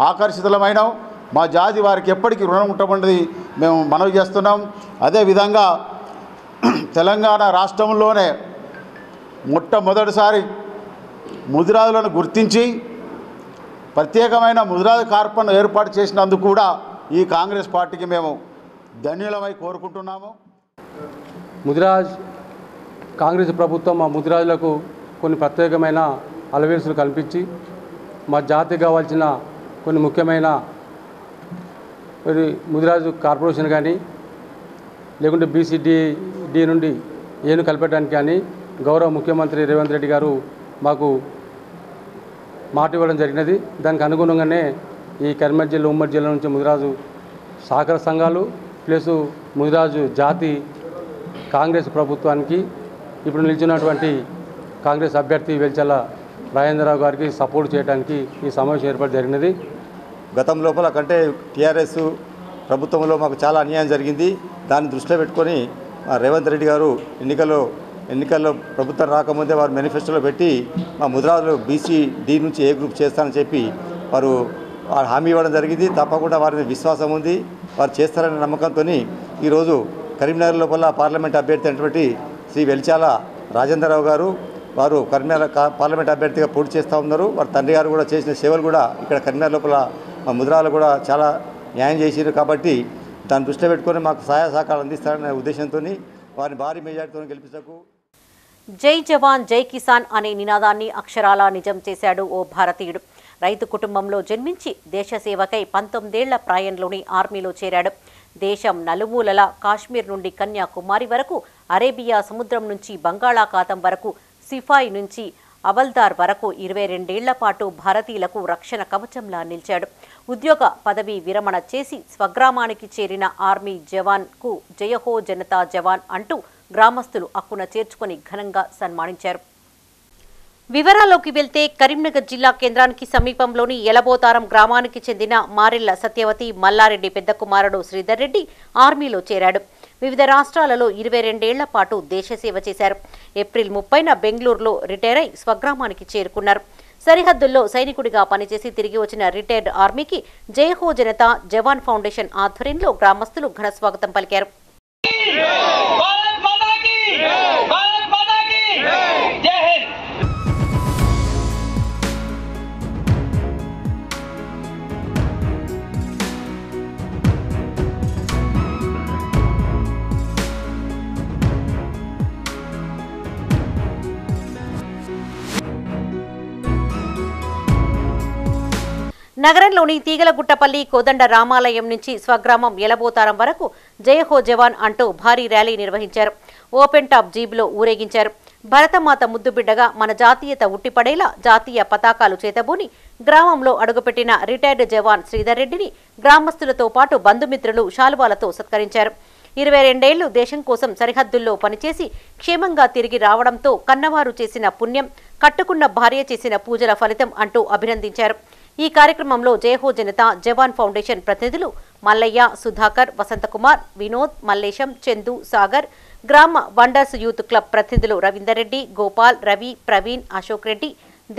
ఆకర్షితులమైనాం. మా జాతి వారికి ఎప్పటికీ రుణం ఉంటమన్నది మేము మనవి చేస్తున్నాం. అదేవిధంగా తెలంగాణ రాష్ట్రంలోనే మొట్టమొదటిసారి ముదిరాజులను గుర్తించి ప్రత్యేకమైన ముదిరాజు కార్పొరేషన్ ఏర్పాటు చేసినందుకు కూడా ఈ కాంగ్రెస్ పార్టీకి మేము ధన్యులమై కోరుకుంటున్నాము. ముదిరాజ్ కాంగ్రెస్ ప్రభుత్వం మా ముదిరాజులకు కొన్ని ప్రత్యేకమైన అలవెన్సులు కల్పించి మా జాతికి కావాల్సిన కొన్ని ముఖ్యమైన ముదిరాజు కార్పొరేషన్ కానీ లేకుంటే బీసీడీ నుండి ఏను కలిపేయడానికి కానీ గౌరవ ముఖ్యమంత్రి రేవంత్ రెడ్డి గారు మాకు మాట ఇవ్వడం జరిగినది. దానికి అనుగుణంగానే ఈ కరీంనగర్ జిల్లా ఉమ్మడి జిల్లా నుంచి ముదిరాజు సహకార సంఘాలు ప్లస్ ముదిరాజు జాతి కాంగ్రెస్ ప్రభుత్వానికి ఇప్పుడు నిలిచినటువంటి కాంగ్రెస్ అభ్యర్థి వెల్చల రాజేంద్రరావు గారికి సపోర్ట్ చేయడానికి ఈ సమావేశం ఏర్పాటు జరిగినది. గతం లోపల కంటే టీఆర్ఎస్ ప్రభుత్వంలో మాకు చాలా అన్యాయం జరిగింది. దాన్ని దృష్టిలో పెట్టుకొని రేవంత్ రెడ్డి గారు ఎన్నికల్లో ప్రభుత్వం రాకముందే వారు మేనిఫెస్టోలో పెట్టి మా ముదిరాజులు బీసీడీ నుంచి ఏ గ్రూప్ చేస్తానని చెప్పి వారు హామీ ఇవ్వడం జరిగింది. తప్పకుండా వారి మీద విశ్వాసం ఉంది, వారు చేస్తారనే నమ్మకంతో ఈరోజు కరీంనగర్ లోపల పార్లమెంట్ అభ్యర్థి అయినటువంటి శ్రీ వెల్చాల రాజేంద్రరావు గారు వారు కరీంనగర్ పార్లమెంట్ అభ్యర్థిగా పోటీ చేస్తూ ఉన్నారు. వారి తండ్రి గారు కూడా చేసిన సేవలు కూడా ఇక్కడ కరీంనగర్ లోపల మా ముదిరాజులు కూడా చాలా న్యాయం చేశారు. కాబట్టి దాన్ని దృష్టిలో పెట్టుకొని మాకు సహాయ సహకారాలు అందిస్తారనే ఉద్దేశంతో వారిని భారీ మెజార్టీతో గెలిపించకు. జై జవాన్ జై కిసాన్ అనే నినాదాన్ని అక్షరాలా నిజం చేశాడు ఓ భారతీయుడు. రైతు కుటుంబంలో జన్మించి దేశ సేవకై 19 ఏళ్ల ప్రాయంలోని ఆర్మీలో చేరాడు. దేశం నలుమూలల కాశ్మీర్ నుండి కన్యాకుమారి వరకు, అరేబియా సముద్రం నుంచి బంగాళాఖాతం వరకు, సిఫాయి నుంచి అవల్దార్ వరకు 22 ఏళ్ల పాటు భారతీయులకు రక్షణ కవచంలా నిలిచాడు. ఉద్యోగ పదవి విరమణ చేసి స్వగ్రామానికి చేరిన ఆర్మీ జవాన్కు జయహో జనతా జవాన్ అంటూ గ్రామస్తులు అక్కున చేర్చుకొని ఘనంగా సన్మానించారు. వివరాల్లోకి వెళ్తే కరీంనగర్ జిల్లా కేంద్రానికి సమీపంలోని ఎలబోతారం గ్రామానికి చెందిన మారెళ్ల సత్యవతి మల్లారెడ్డి పెద్ద కుమారుడు శ్రీధర్ రెడ్డి ఆర్మీలో చేరాడు. వివిధ రాష్ట్రాలలో 22 ఏళ్ల పాటు దేశసేవ చేశారు. ఏప్రిల్ 30న బెంగళూరులో రిటైర్ అయి స్వగ్రామానికి చేరుకున్నారు. సరిహద్దుల్లో సైనికుడిగా పనిచేసి తిరిగి వచ్చిన రిటైర్డ్ ఆర్మీకి జయహో జనతా జవాన్ ఫౌండేషన్ ఆధ్వర్యంలో గ్రామస్తులు ఘన స్వాగతం పలికారు. నగరంలోని తీగలగుట్టపల్లి కోదండ రామాలయం నుంచి స్వగ్రామం ఎలబోతారం వరకు జయహో జవాన్ అంటూ భారీ ర్యాలీ నిర్వహించారు. ఓపెన్ టాప్ జీబులో ఊరేగించారు. భరతమాత ముద్దుబిడ్డగా మన జాతీయత ఉట్టిపడేలా జాతీయ పతాకాలు చేతబూని గ్రామంలో అడుగుపెట్టిన రిటైర్డ్ జవాన్ శ్రీధర్ రెడ్డిని గ్రామస్తులతో పాటు బంధుమిత్రులు శాలువాలతో సత్కరించారు. 22 ఏళ్లు దేశం కోసం సరిహద్దుల్లో పనిచేసి క్షేమంగా తిరిగి రావడంతో కన్నవారు చేసిన పుణ్యం, కట్టుకున్న భార్య చేసిన పూజల ఫలితం అంటూ అభినందించారు. ఈ కార్యక్రమంలో జయహో జనతా జవాన్ ఫౌండేషన్ ప్రతినిధులు మల్లయ్య, సుధాకర్, వసంతకుమార్, వినోద్, మల్లేశం, చందు, సాగర్, గ్రామ వండర్స్ యూత్ క్లబ్ ప్రతినిధులు రవీందర్ రెడ్డి, గోపాల్, రవి, ప్రవీణ్, అశోక్ రెడ్డి,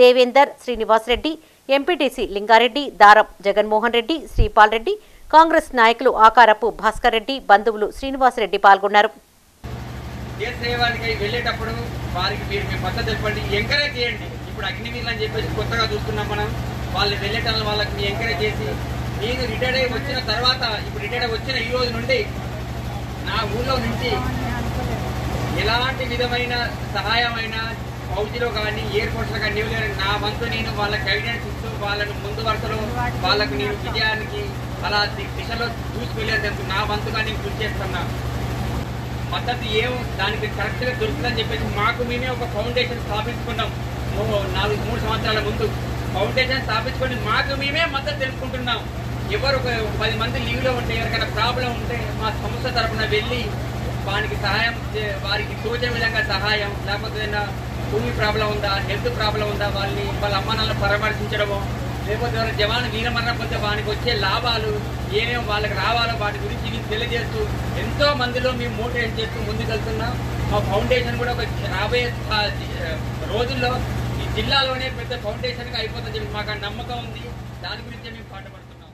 దేవేందర్, శ్రీనివాస్ రెడ్డి, ఎంపీటీసీ లింగారెడ్డి, దారం జగన్మోహన్ రెడ్డి, శ్రీపాల్ రెడ్డి, కాంగ్రెస్ నాయకులు ఆకారపు భాస్కర్ రెడ్డి, బంధువులు శ్రీనివాసరెడ్డి పాల్గొన్నారు. వెళ్ళేటప్పుడు వారికి మీరు మద్దతు తెలపండి, ఎంకరేజ్ చేయండి. ఇప్పుడు అగ్నివీరులు అని చెప్పేసి కొత్తగా చూస్తున్నాం మనం. వాళ్ళు వెళ్ళేటప్పుడు వాళ్ళకి మీ ఎంకరేజ్ చేసి నేను రిటైర్డ్ అయ్యి వచ్చిన తర్వాత, ఇప్పుడు రిటైర్డ్ అయ్యి వచ్చిన ఈ రోజు నుండి నా ఊళ్ళో నుంచి ఎలాంటి విధమైన సహాయమైన ఫౌజీలో కానీ ఎయిర్ ఫోర్స్లో కానీ నా వంతు నేను వాళ్ళకి గైడెన్స్ ఇస్తూ వాళ్ళని ముందు వరుసలో వాళ్ళకు నేను విజయానికి అలా దిశలో చూసుకెళ్ళేందుకు నా వంతుగా నేను కృషి చేస్తున్నా. మద్దతు దానికి కరెక్ట్గా దొరుకుతుందని చెప్పేసి మాకు మేమే ఒక ఫౌండేషన్ స్థాపించుకున్నాం. 3 సంవత్సరాల ముందు ఫౌండేషన్ స్థాపించుకొని మాకు మేమే మద్దతు తెలుసుకుంటున్నాం. ఎవరు 10 మంది లీవ్లో ఉంటే ఎవరికైనా ప్రాబ్లం ఉంటే మా సంస్థ తరఫున వెళ్ళి వారికి సహాయం, వారికి తోచిన విధంగా సహాయం, లేకపోతే భూమి ప్రాబ్లం ఉందా, హెల్త్ ప్రాబ్లం ఉందా, వాళ్ళ అమ్మానాలను పరామర్శించడము, లేకపోతే ఎవరైనా జవాను వీరమరణం పొందే వానికి వచ్చే లాభాలు ఏమేమి వాళ్ళకి రావాలో వాటి గురించి మీకు తెలియజేస్తూ ఎంతో మందిలో మేము మోటివేట్ చేస్తూ ముందుకెళ్తున్నాం. మా ఫౌండేషన్ కూడా ఒక రాబోయే రోజుల్లో ఈ జిల్లాలోనే పెద్ద ఫౌండేషన్గా అయిపోతుంది మాకు నమ్మకం ఉంది. దాని గురించే మేము పాటుపడుతున్నాం.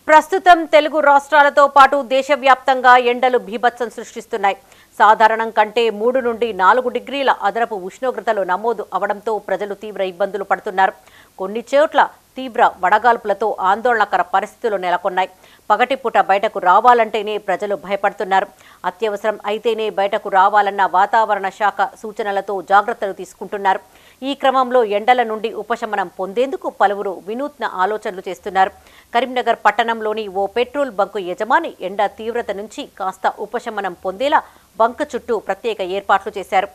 ప్రస్తుతం తెలుగు రాష్ట్రాలతో పాటు దేశవ్యాప్తంగా ఎండలు బీభత్సం సృష్టిస్తున్నాయి. సాధారణం కంటే 3 నుండి 4 డిగ్రీల అదనపు ఉష్ణోగ్రతలు నమోదు అవడంతో ప్రజలు తీవ్ర ఇబ్బందులు పడుతున్నారు. కొన్ని చోట్ల తీవ్ర వడగాల్పులతో ఆందోళనకర పరిస్థితులు నెలకొన్నాయి. పగటిపూట బయటకు రావాలంటేనే ప్రజలు భయపడుతున్నారు. అత్యవసరం అయితేనే బయటకు రావాలన్న వాతావరణ శాఖ సూచనలతో జాగ్రత్తలు తీసుకుంటున్నారు. ఈ క్రమంలో ఎండల నుండి ఉపశమనం పొందేందుకు పలువురు వినూత్న ఆలోచనలు చేస్తున్నారు. కరీంనగర్ పట్టణంలోని ఓ పెట్రోల్ బంకు యజమాని ఎండ తీవ్రత నుంచి కాస్త ఉపశమనం పొందేలా బంకు చుట్టూ ప్రత్యేక ఏర్పాట్లు చేశారు.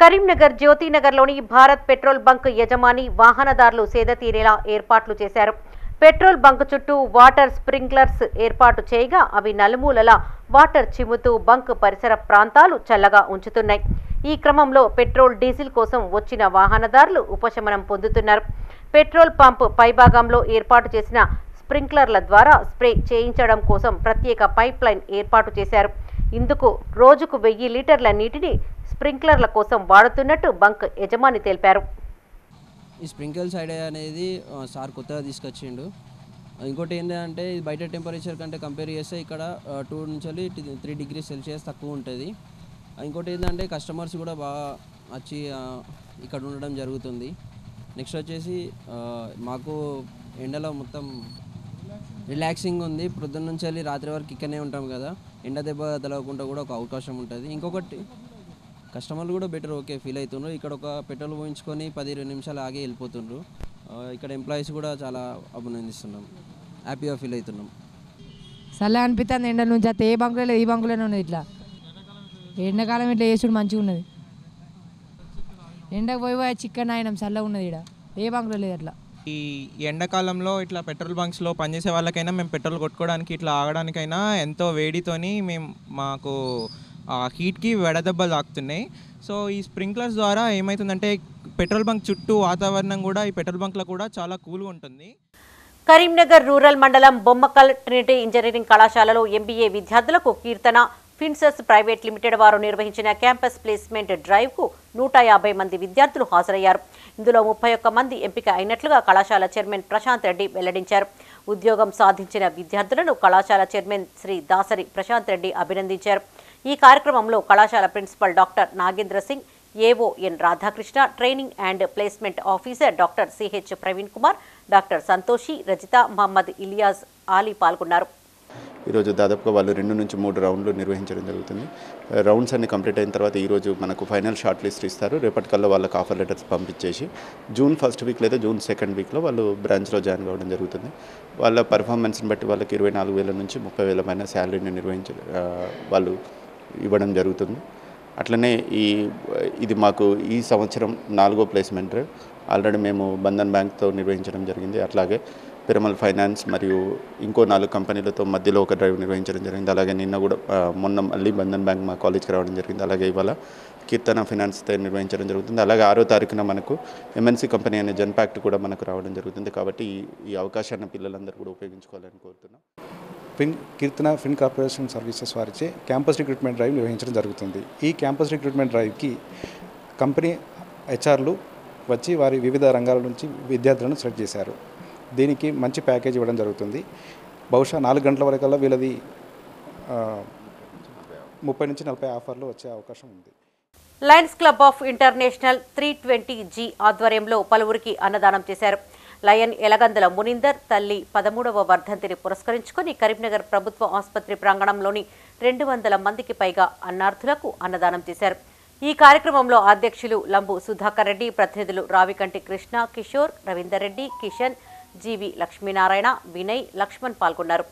కరీంనగర్ జ్యోతినగర్లోని భారత్ పెట్రోల్ బంక్ యజమాని వాహనదారులు సేద తీరేలా ఏర్పాట్లు చేశారు. పెట్రోల్ బంక్ చుట్టూ వాటర్ స్ప్రింక్లర్స్ ఏర్పాటు చేయగా అవి నలుమూలలా వాటర్ చిమ్ముతూ బంక్ పరిసర ప్రాంతాలు చల్లగా ఉంచుతున్నాయి. ఈ క్రమంలో పెట్రోల్ డీజిల్ కోసం వచ్చిన వాహనదారులు ఉపశమనం పొందుతున్నారు. పెట్రోల్ పంప్ పైభాగంలో ఏర్పాటు చేసిన స్ప్రింక్లర్ల ద్వారా స్ప్రే చేయించడం కోసం ప్రత్యేక పైప్ లైన్ ఏర్పాటు చేశారు. ఇందుకు రోజుకు 1000 లీటర్ల నీటిని స్ప్రింక్లర్ల కోసం వాడుతున్నట్టు బంక్ యజమాని తెలిపారు. ఈ స్ప్రింకిల్స్ ఐడియా అనేది సార్ కొత్తగా తీసుకొచ్చిండు. ఇంకోటి ఏంటంటే ఇది బయట టెంపరేచర్ కంటే కంపేర్ చేస్తే ఇక్కడ 2 నుంచి 3 డిగ్రీ సెల్సియస్ తక్కువ ఉంటుంది. ఇంకోటి ఏంటంటే కస్టమర్స్ కూడా బాగా వచ్చి ఇక్కడ ఉండడం జరుగుతుంది. నెక్స్ట్ వచ్చేసి మాకు ఎండలో మొత్తం రిలాక్సింగ్ ఉంది. పొద్దున్న నుంచి రాత్రి వరకు ఇక్కడనే ఉంటాం కదా, ఎండ దెబ్బ తలగకుండా కూడా ఒక అవకాశం ఉంటుంది. ఇంకొకటి కస్టమర్లు కూడా బెటర్ ఓకే ఫీల్ అవుతున్నారు. ఇక్కడ ఒక పెట్రోల్ పోయించుకొని 10-20 నిమిషాలు ఆగి వెళ్ళిపోతుండ్రు. ఇక్కడ ఎంప్లాయీస్ కూడా చాలా అభినందిస్తున్నాం, హ్యాపీగా ఫీల్ అవుతున్నాం. చల్లగా అనిపిస్తుంది ఎండ నుంచి అయితే ఏ బంకులో లేదు, ఈ బంకులోనే ఉన్నది. ఇట్లా ఎండాకాలం ఇట్లా వేసుడు మంచిగా ఉన్నది. ఎండకు పోయి చికెన్ అయినాం చల్లగా ఉన్నది. ఇక్కడ ఏ బంకులో లేదు అట్లా. ఈ ఎండాకాలంలో ఇట్లా పెట్రోల్ బంక్స్లో పనిచేసే వాళ్ళకైనా మేము పెట్రోల్ కొట్టుకోవడానికి ఇట్లా ఆగడానికైనా ఎంతో వేడితోని మాకు హీట్కి వడదెబ్బలు తాకుతున్నాయి. సో ఈ స్ప్రింక్లర్స్ ద్వారా ఏమవుతుందంటే పెట్రోల్ బంక్ చుట్టూ వాతావరణం కూడా ఈ పెట్రోల్ బంక్లో కూడా చాలా కూల్గా ఉంటుంది. కరీంనగర్ రూరల్ మండలం బొమ్మకల్ ట్రినిటీ ఇంజనీరింగ్ కళాశాలలో ఎంబీఏ విద్యార్థులకు కీర్తన ఫిన్సర్స్ ప్రైవేట్ లిమిటెడ్ వారు నిర్వహించిన క్యాంపస్ ప్లేస్మెంట్ డ్రైవ్కు 150 మంది విద్యార్థులు హాజరయ్యారు. ఇందులో 31 మంది ఎంపిక అయినట్లుగా కళాశాల చైర్మన్ ప్రశాంత్ రెడ్డి వెల్లడించారు. ఉద్యోగం సాధించిన విద్యార్థులను కళాశాల చైర్మన్ శ్రీ దాసరి ప్రశాంత్ రెడ్డి అభినందించారు. ఈ కార్యక్రమంలో కళాశాల principal doctor Nagendra Singh, AO N Radhakrishna, training and placement officer doctor CH Praveen Kumar, doctor Santoshi, Rajitha, Mohammed Iliyaz Ali పాల్గొన్నారు. ఈరోజు దాదాపుగా వాళ్ళు 2 నుంచి 3 రౌండ్లు నిర్వహించడం జరుగుతుంది. రౌండ్స్ అన్ని కంప్లీట్ అయిన తర్వాత ఈరోజు మనకు ఫైనల్ షార్ట్ లిస్ట్ ఇస్తారు. రేపటికల్లా వాళ్ళకి ఆఫర్ లెటర్స్ పంపించేసి జూన్ 1st వీక్ లేదా జూన్ 2nd వీక్లో వాళ్ళు బ్రాంచ్లో జాయిన్ కావడం జరుగుతుంది. వాళ్ళ పర్ఫార్మెన్స్ని బట్టి వాళ్ళకి 24,000 నుంచి 30,000 పైన శాలరీని వాళ్ళు ఇవ్వడం జరుగుతుంది. అట్లనే ఇది మాకు ఈ సంవత్సరం 4వ ప్లేస్మెంట్. ఆల్రెడీ మేము బంధన్ బ్యాంక్తో నిర్వహించడం జరిగింది. అట్లాగే పిరమల్ ఫైనాన్స్ మరియు ఇంకో 4 కంపెనీలతో మధ్యలో ఒక డ్రైవ్ నిర్వహించడం జరిగింది. అలాగే నిన్న కూడా మొన్న మళ్ళీ బంధన్ బ్యాంక్ మా కాలేజ్కి రావడం జరిగింది. అలాగే ఇవాళ కీర్తన ఫైనాన్స్తో నిర్వహించడం జరుగుతుంది. అలాగే 6వ తారీఖున మనకు ఎంఎన్సీ కంపెనీ అనే జన్పాక్ట్ కూడా మనకు రావడం జరుగుతుంది. కాబట్టి ఈ అవకాశాన్ని పిల్లలందరూ కూడా ఉపయోగించుకోవాలని కోరుతున్నాం. కీర్తన ఫిన్ కార్పొరేషన్ సర్వీసెస్ వారిచే క్యాంపస్ రిక్రూట్మెంట్ డ్రైవ్ నిర్వహించడం జరుగుతుంది. ఈ క్యాంపస్ రిక్రూట్మెంట్ డ్రైవ్కి కంపెనీ హెచ్ఆర్లు వచ్చి వారి వివిధ రంగాల నుంచి విద్యార్థులను సెలెక్ట్ చేశారు. దీనికి మంచి ప్యాకేజ్ ఇవ్వడం జరుగుతుంది. బహుశా 4 గంటల వరకల్లా వీళ్ళది 30 నుంచి 40 ఆఫర్లు వచ్చే అవకాశం ఉంది. Lions club of international 320G ఆధ్వర్యంలో పలువురికి అన్నదానం చేశారు. లయన్ ఎలగందల మునిందర్ తల్లి 13వ వర్ధంతిని పురస్కరించుకొని కరీంనగర్ ప్రభుత్వ ఆసుపత్రి ప్రాంగణంలోని 200 మందికి పైగా అన్నార్థులకు అన్నదానం చేశారు. ఈ కార్యక్రమంలో అధ్యక్షులు లంబు సుధాకర్ రెడ్డి, ప్రతినిధులు రావికంటి కృష్ణ, కిషోర్, రవీందర్ రెడ్డి, కిషన్, జీవి లక్ష్మీనారాయణ, వినయ్, లక్ష్మణ్ పాల్గొన్నారు.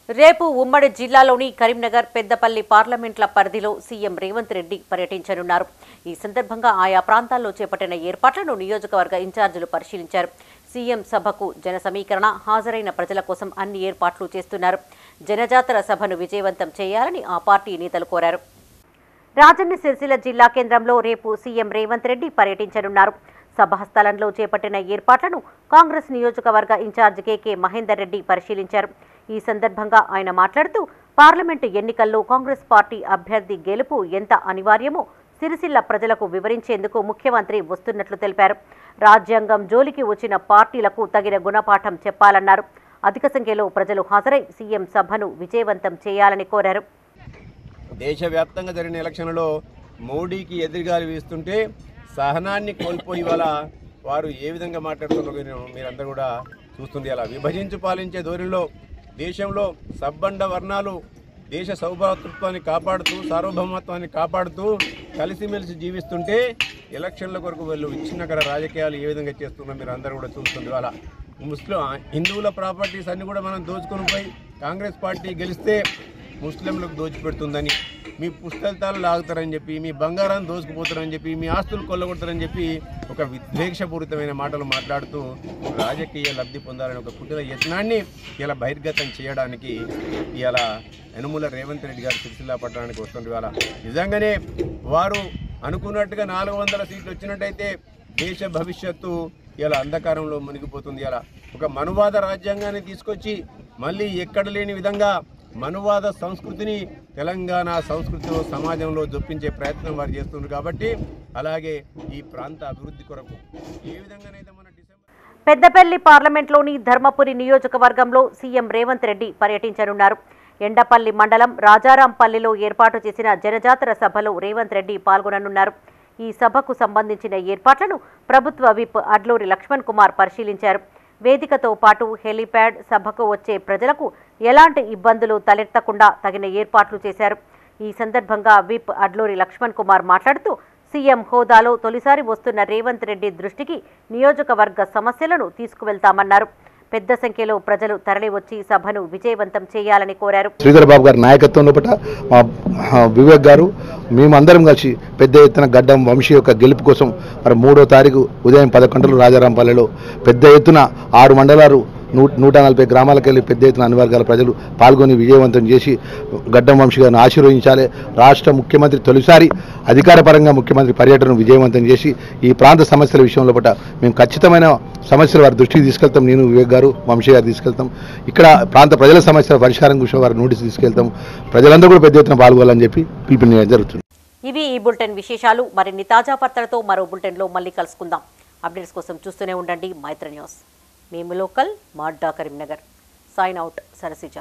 రేపు ఉమ్మడి జిల్లాలోని కరీంనగర్, పెద్దపల్లి పార్లమెంట్ల పరిధిలో సీఎం రేవంత్ రెడ్డి పర్యటించనున్నారు. ఈ సందర్భంగా ఆయా ప్రాంతాల్లో చేపట్టిన ఏర్పాట్లను నియోజకవర్గ ఇన్ఛార్జీలు పరిశీలించారు. సీఎం సభకు జన సమీకరణ, హాజరైన ప్రజల కోసం అన్ని ఏర్పాట్లు చేస్తున్నారు. జనజాతర సభను విజయవంతం చేయాలని ఆ పార్టీ నేతలు కోరారు. రాజన్న సిరిసిల్ల జిల్లా కేంద్రంలో రేపు సీఎం రేవంత్ రెడ్డి పర్యటించనున్నారు. సభా స్థలంలో చేపట్టిన ఏర్పాట్లను కాంగ్రెస్ నియోజకవర్గ ఇన్ఛార్జ్ కేకే మహేందర్ రెడ్డి పరిశీలించారు. ఈ సందర్భంగా ఆయన మాట్లాడుతూ పార్లమెంటు ఎన్నికల్లో కాంగ్రెస్ పార్టీ అభ్యర్థి గెలుపు ఎంత అనివార్యమో సిరిసిల్ల ప్రజలకు వివరించేందుకు ముఖ్యమంత్రి వస్తున్నట్లు తెలిపారు. రాజ్యాంగం జోలికి వచ్చిన పార్టీలకు తగిన గుణపాఠం చెప్పాలన్నారు. అధిక సంఖ్యలో ప్రజలు హాజరై సీఎం సభను విజయవంతం చేయాలని కోరారు. దేశవ్యాప్తంగా జరిగిన ఎలక్షన్లలో మోడీకి ఎదురుగాలి వీస్తుంటే సహనాన్ని కోల్పోయి వల్ల వారు ఏ విధంగా మాట్లాడుతున్నారో మీరందరూ కూడా చూస్తుంది. అలా విభజించి పాలించే ధోరణిలో దేశంలో సబ్బండ వర్ణాలు దేశ సౌభాతృత్వాన్ని కాపాడుతూ, సార్వభౌమత్వాన్ని కాపాడుతూ కలిసిమెలిసి జీవిస్తుంటే ఎలక్షన్ల కొరకు వీళ్ళు విచ్ఛిన్నకర రాజకీయాలు ఏ విధంగా చేస్తున్నారో మీరు అందరూ కూడా చూస్తుంది. అలా హిందువుల ప్రాపర్టీస్ అన్ని కూడా మనం దోచుకొని పోయి కాంగ్రెస్ పార్టీ గెలిస్తే ముస్లింలకు దోచిపెడుతుందని, మీ పుస్తకాలు లాగుతారని చెప్పి, మీ బంగారాన్ని దోచుకుపోతారని చెప్పి, మీ ఆస్తులు కొల్లగొడతారని చెప్పి ఒక విద్వేషపూరితమైన మాటలు మాట్లాడుతూ రాజకీయ లబ్ధి పొందాలని ఒక కుటిల యత్నాన్ని ఇలా బహిర్గతం చేయడానికి ఇలా యనుమల రేవంత్ రెడ్డి గారు సిరిసిల్ల పట్టణానికి వస్తుంది. ఇవాళ నిజంగానే వారు అనుకున్నట్టుగా 400 సీట్లు వచ్చినట్టయితే దేశ భవిష్యత్తు ఇలా అంధకారంలో మునిగిపోతుంది. ఇలా ఒక మనువాద రాజ్యాంగాన్ని తీసుకొచ్చి మళ్ళీ ఎక్కడ లేని విధంగా మనువాద సంస్కృతిని తెలంగాణ సంస్కృతిలో సమాజంలో జొప్పించే ప్రయత్నం వారు చేస్తున్నారు. కాబట్టి అలాగే ఈ ప్రాంత అభివృద్ధి కొరకు ఏ విధంగానైతే మన పెద్దపల్లి పార్లమెంట్లోని ధర్మపురి నియోజకవర్గంలో సీఎం రేవంత్ రెడ్డి పర్యటించనున్నారు. ఎండపల్లి మండలం రాజారాంపల్లిలో ఏర్పాటు చేసిన జనజాతర సభలో రేవంత్ రెడ్డి పాల్గొననున్నారు. ఈ సభకు సంబంధించిన ఏర్పాట్లను ప్రభుత్వ విప్ అడ్లూరి లక్ష్మణ్ కుమార్ పరిశీలించారు. వేదికతో పాటు హెలీప్యాడ్, సభకు వచ్చే ప్రజలకు ఎలాంటి ఇబ్బందులు తలెత్తకుండా తగిన ఏర్పాట్లు చేశారు. ఈ సందర్భంగా విప్ అడ్లూరి లక్ష్మణ్ కుమార్ మాట్లాడుతూ సీఎం హోదాలో తొలిసారి వస్తున్న రేవంత్ రెడ్డి దృష్టికి నియోజకవర్గ సమస్యలను తీసుకువెళ్తామన్నారు. పెద్ద సంఖ్యలో ప్రజలు తరలివచ్చి సభను విజయవంతం చేయాలని కోరారు. శ్రీధర్ బాబు గారి నాయకత్వంలో మా వివేక్ గారు మేమందరం కలిసి పెద్ద ఎత్తున గడ్డం వంశీ యొక్క గెలుపు కోసం మరి 3వ తారీఖు ఉదయం 10 గంటలు రాజారాంపల్లిలో పెద్ద ఎత్తున 6 మండలాలు 140 గ్రామాలకు వెళ్ళి పెద్ద ఎత్తున అన్ని వర్గాల ప్రజలు పాల్గొని విజయవంతం చేసి గడ్డం వంశీ గారిని ఆశీర్వదించాలి. రాష్ట్ర ముఖ్యమంత్రి తొలిసారి అధికారపరంగా ముఖ్యమంత్రి పర్యటనను విజయవంతం చేసి ఈ ప్రాంత సమస్యల విషయంలో మేము ఖచ్చితమైన సమస్యలు వారి దృష్టికి తీసుకెళ్తాం. నేను వివేక్ గారు వంశీ గారు తీసుకెళ్తాం. ఇక్కడ ప్రాంత ప్రజల సమస్యల పరిష్కారం కోసం వారి నోటీసు తీసుకెళ్తాం. ప్రజలందరూ కూడా పెద్ద ఎత్తున పాల్గొనాలని చెప్పి పిలుపునివ్వడం జరుగుతుంది. ఇవి ఈ బులెటిన్ విశేషాలు. మరిన్ని తాజా వార్తలతో మరో బులెటిన్లో మళ్ళీ కలుసుకుందాం. అప్డేట్స్ కోసం చూస్తూనే ఉండండి మైత్ర న్యూస్. మేము లోకల్, మాడ్డా, కరీంనగర్. Sign out, Sarasija.